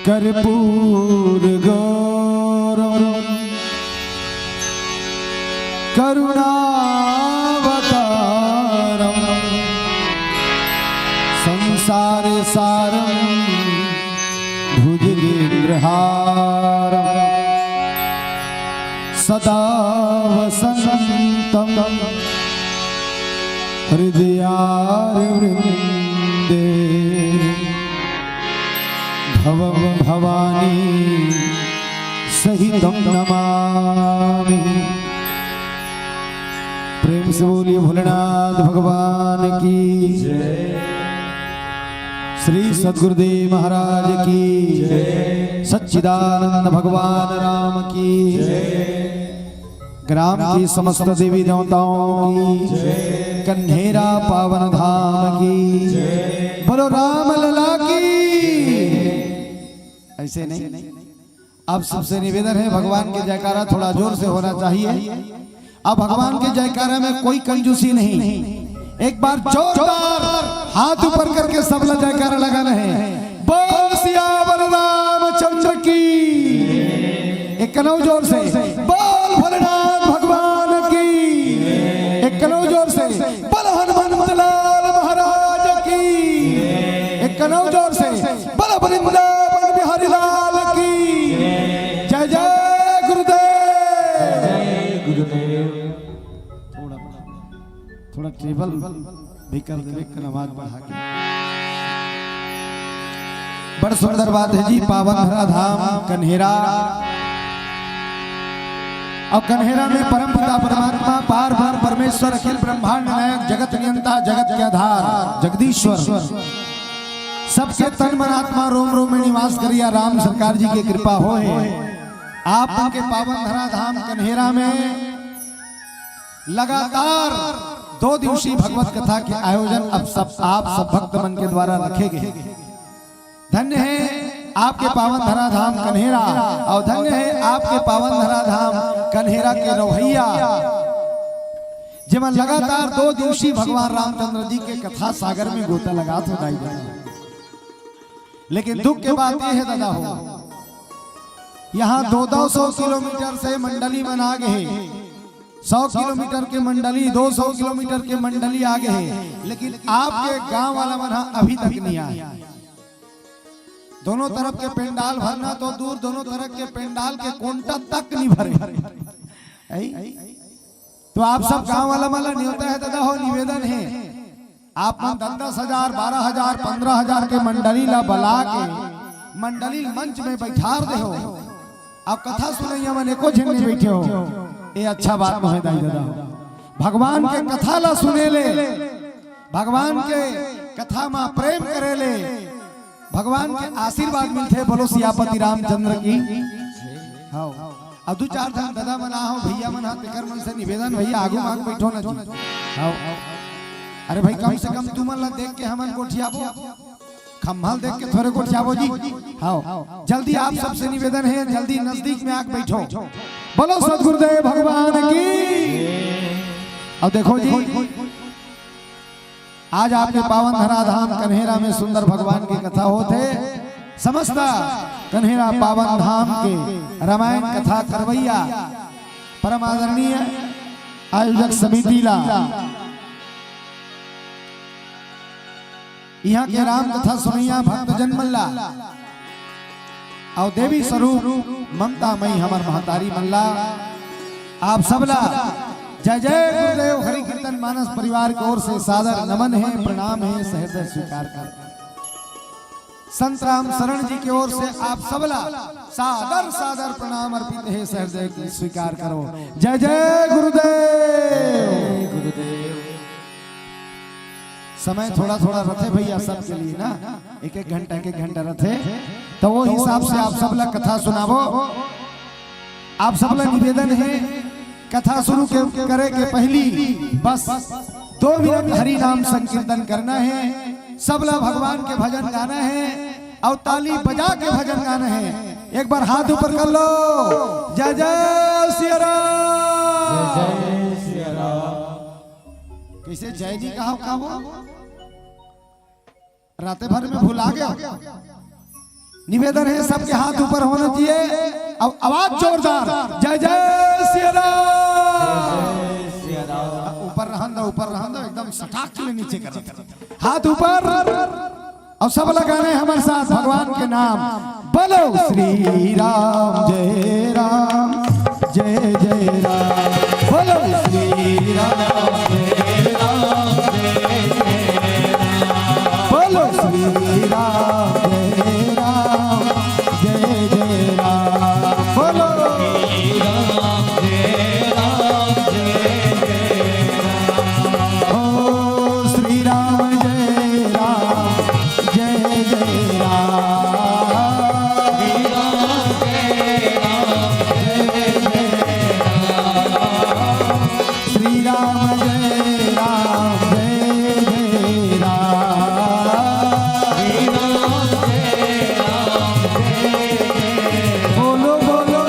कर्पूर गौरम करुणावतारम संसार सारम भुजगेन्द्रहारम सदा वसन्तं हृदयारविन्दे भवं भवानी सहितं नमामि। प्रेम से बोलिए भोलेनाथ भगवान की जय। श्री सद्गुरुदेव महाराज की जय। सच्चिदानंद भगवान राम की जय। ग्राम की समस्त देवी देवताओं की जय। कन्हेरा पावन धाम की जय। बोलो राम लला की। ऐसे नहीं, अब सबसे निवेदन है भगवान के जयकारा थोड़ा जोर से होना चाहिए। अब भगवान के जयकारा में कोई कंजूसी नहीं। एक बार जोरदार हाथ ऊपर करके सब लोग जयकारा लगाना है। बोल सियावर रामचंद्र की। एक कनौ जोर से बोल भोलेनाथ भगवान की। एक कनौ जोर से बोल हनुमंत लाल महाराज की। एक कनौ जोर से बोल वृंदावन बिहारी लाल की जय। जय गुरुदेव। थोड़ा ट्रेबल भी कर दे, आवाज बढ़ा के। बड़ सुंदर बात है जी। पावन धरा धाम कन्हेरा। और कन्हेरा में परम पिता परमात्मा पार बार परमेश्वर अखिल ब्रह्मांड नायक जगत नियंता जगत के आधार जगदीश्वर सबके तन मन आत्मा रोम रोम में निवास करिया राम सरकार जी की कृपा हो है। आप उनके पावन धरा धाम कन्हेरा में लगातार 2 दिवसीय भगवत कथा के आयोजन अब आप सब भक्त मन के द्वारा रखे गए। धन्य है आपके पावन धरा धाम कन्हेरा और धन्य है आपके पावन धरा धाम कन्हेरा के रवैया जिसमें लगातार 2 दिवसीय भगवान रामचंद्र जी के कथा सागर में गोता लगा तो दाई जाए। लेकिन दुख के बात यह है दादा हो, यहाँ 200 किलोमीटर से मंडली बना गए। 100 किलोमीटर के मंडली 200 किलोमीटर के मंडली आ गए, लेकिन आपके गांव वाला मना अभी तक नहीं आया। दोनों तरफ के पेंडाल भरना तो दूर, दोनों तरफ के पेंडाल के कोंटा तक नहीं भरे। तो आप सब गांव वाला माला नहीं होता है दादा हो, निवेदन है आप 10,000 12,000 15,000 के मंडली ला बला के मंडली मंच में बैठार दे हो। आप कथा सुनैया मन एको झन नहीं बैठे हो, ये अच्छा बात है दादा। भगवान के कथा ला सुने ले, भगवान के कथा मा प्रेम करे ले, भगवान के आशीर्वाद मिलते। बोलो सियापति रामचंद्र की। हाँ अब 2-4 जन दादा मना हो भैया मना पिकर मन से निवेदन भैया आगू मांग बैठो ना जी। हाँ अरे भाई कम से कम तुम ला देख के हमन कोठियाबो, खम्भाल देख के थोड़े कोठियाबो जी। हाँ जल्दी आप सबसे निवेदन है जल्दी नजदीक में आके बैठो। बोलो सद्गुरुदेव भगवान की। अब देखो जी आज आपके पावन धरा धाम कन्हेरा में सुंदर भगवान की कथा होते। समस्त कन्हेरा पावन धाम के रामायण कथा करवैया परम आदरणीय आयोजक समिति ला यहाँ के राम कथा सुनैया भक्त जनमल्ला और देवी स्वरूप ममता मई हमर महतारी मल्ला आप सबला जय जय गुरुदेव। हरि कीर्तन मानस परिवार की ओर से सादर नमन है, प्रणाम है, सहृदय स्वीकार कर। संत राम शरण जी की ओर से आप सबला सादर सादर प्रणाम अर्पित है, सहृदय स्वीकार करो। जय जय गुरुदेव। गुरुदेव समय थोड़ा थोड़ा रथे भैया सबके लिए ना, एक एक घंटा रथे, तो वो हिसाब से आप सबला कथा सुनावो। आप सबला निवेदन है कथा शुरू करे के पहली बस 2 मिनट हरि नाम संकीर्तन करना है, सबला भगवान के भजन गाना है और ताली बजा के भजन गाना है। एक बार हाथ ऊपर कर लो। जय जय सिया राम। जय सिया राम। कैसे जय जी कहा वो रात भर में भुला गया। निवेदन है सबके हाथ ऊपर होना चाहिए और आवाज जोरदार। जय जय सिया राम। ऊपर रहन दो एकदम सटाक के नीचे कर, हाथ ऊपर और सब लगाने हमारे साथ भगवान के नाम। बोलो श्री राम जय राम जय जय राम। बोलो श्री राम जय राम जय जय राम। बोलो श्री राम जय राम जय जय राम। बोलो श्री राम जय राम जय जय राम। ओ श्री राम जय राम जय जय राम। श्री राम जय राम जय जय राम। बोलो बोलो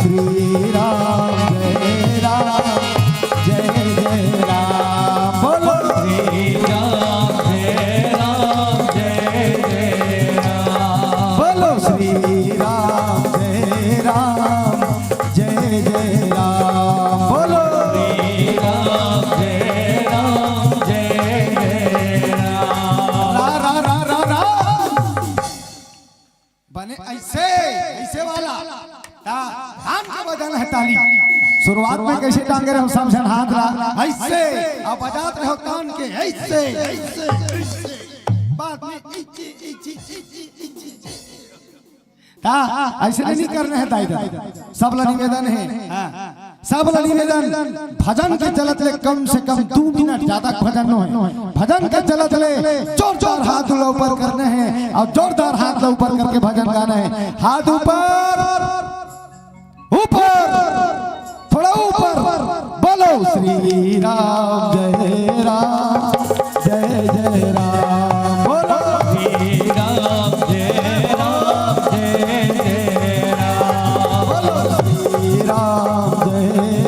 श्री राम जय राम जय जय राम। बोलो श्री राम जय राम जय जय राम। बोलो श्री राम जय राम जय जय राम। बोलो श्री राम जय राम जय जय राम। रा बने ऐसे वाला धान का बजाना है ताली। शुरुआत में कैसे टांगे रहो सब जन हाथ ला ऐसे अब बजाते रहो कान के ऐसे बात में ऐसे नहीं करना है दाई। सब निवेदन है, सब निवेदन भजन के चलत ले कम से कम 2 मिनट, ज्यादा भजन न है। भजन के चलत ले जोरदार हाथ ऊपर करने हैं और जोरदार हाथ ऊपर करके भजन गाना है। हाथ ऊपर ऊपर थोड़ा ऊपर। बोलो श्री राम जय राम जय जय राम। बोलो श्री राम जय राम जय जय राम। बोलो श्री राम जय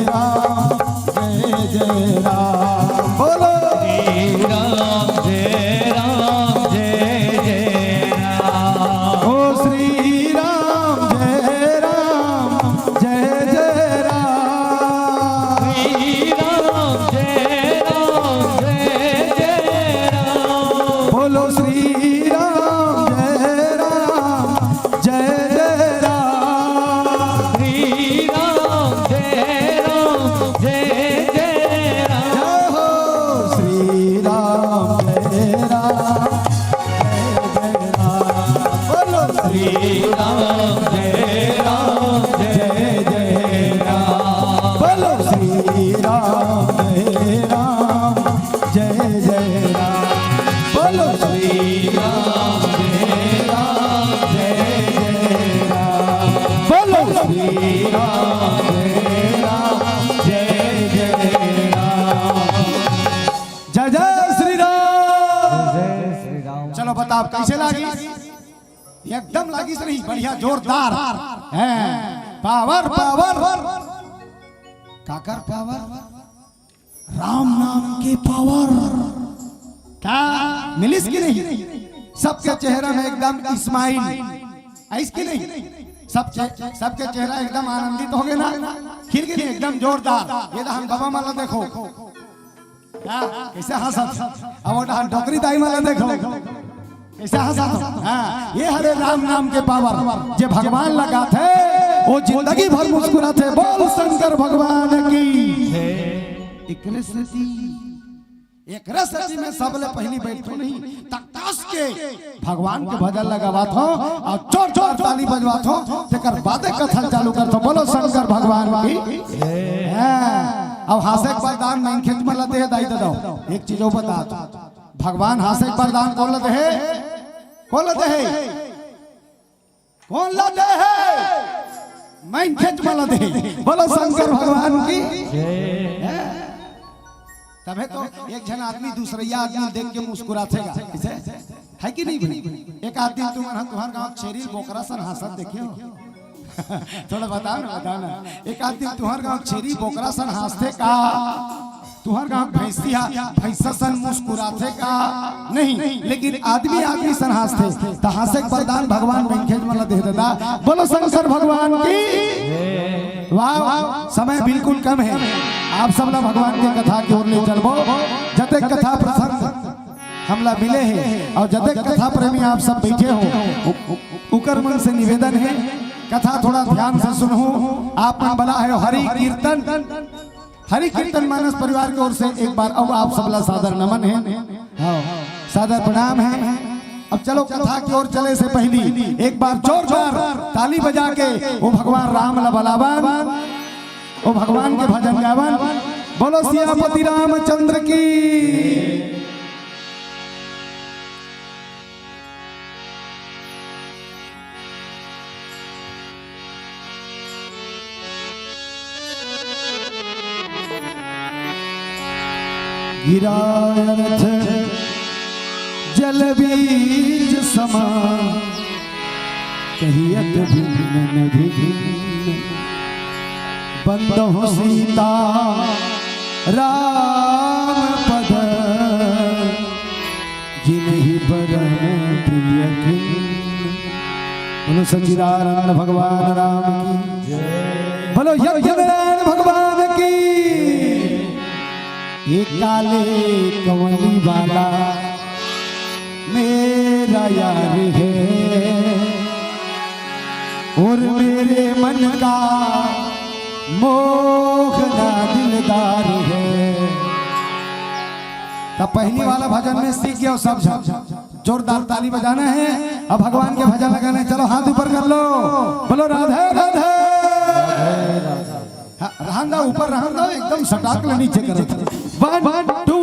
राम जय जय राम। बोलो श्री राम जय राम जय जय राम। ओ श्री राम जय राम जय जय राम। श्री राम जय राम जय जय राम। बोलो श्री राम जय राम जय जय राम। श्री राम जय राम जय जय राम। जय हो श्री राम जय राम जय जय राम। बोलो श्री राम जय राम जय जय राम। बोलो श्री राम जय राम जय जय राम। बोलो श्री राम जय राम जय जय राम। बोलो श्री राम जय राम जय जय राम। जय जय श्री राम। जय श्री राम। चलो बताओ कैसे लागी? एकदम लागी सही, बढ़िया जोरदार है। पावर पावर काकर पावर, राम नाम के पावर क्या मिलिस की नहीं? सबके चेहरा में एकदम इस्माइल ऐसी नहीं? सबके चेहरा एकदम आनंदित हो गए ना, खिल गए एकदम जोरदार। ये हम बाबा माला देखो कैसे हंसत, अब डोकरी दाई माला देखो कैसे हंसत। ये हरे राम नाम के पावर जे भगवान लगा थे वो जिंदगी भर मुस्कुराते। बोल शंकर भगवान की। एक रसती में सबले पहली बैठो नहीं तकास के भगवान के भजन लगावत हो और जोर जोर ताली बजवात हो तेकर बातें कथन चालू कर तो बोलो शंकर भगवान की। अब हासे के वरदान नहीं खिंच मला दे दाई दो एक चीजों बता भगवान हासे के वरदान कौन लते है कौन लते है कौन लते है मैं खिंच मला दे बोलो शंकर भगवान की। तबे तो एक जन आदमी दूसरा आदमी देख के मुस्कुरातेगा है कि नहीं भाई। एक आदमी तुम्हारा गाँव छेरी बोकरा सन हंसत देखियो थोड़ा बताओ ना एक आदमी तुम्हारे गाँव छेरी बोकरा सन हंसते का तुम्हारे गाँव भैंसिया भैंसा सन मुस्कुराते का नहीं लेकिन आदमी आदमी सन हंसते तो हंसे वरदान भगवान वेंखेज मला दे देता। बोलो शंकर भगवान की। वाह समय बिल्कुल कम है आप सब लोग भगवान के कथा की ओर ले चलबो जते कथा प्रसंग हमला मिले हैं और जते कथा प्रेमी आप सब बैठे हो उकर मन से निवेदन है कथा थोड़ा ध्यान से सुनो। आप मन बना है हरि कीर्तन मानस परिवार की ओर से एक बार अब आप सबला सादर नमन है सादर प्रणाम है। अब चलो कथा की ओर चले से पहली एक बार जोरदार ताली बजा के वो भगवान राम ला बलावन वो भगवान के भजन गावन। बोलो सियापति रामचंद्र की। गिरायथ जल बीज समा कहियत भिन्न नभी भिन्न बंद हो सीता राम पद जिन्हीं बरन प्रिय किन्न। बोलो सच्चिदानंद भगवान राम की जय। बोलो यज्ञनारायण भगवान की। ये काले कमली वाला मेरा यार है और मेरे मन का मोहना दिलदार है। तब पहली वाला भजन में सीख गया सब जोरदार ताली बजाना है अब भगवान के भजन लगाना है। चलो हाथ ऊपर कर लो बोलो राधे राधे। रहंदा ऊपर रहंदा एकदम सटाक नीचे करो 1 2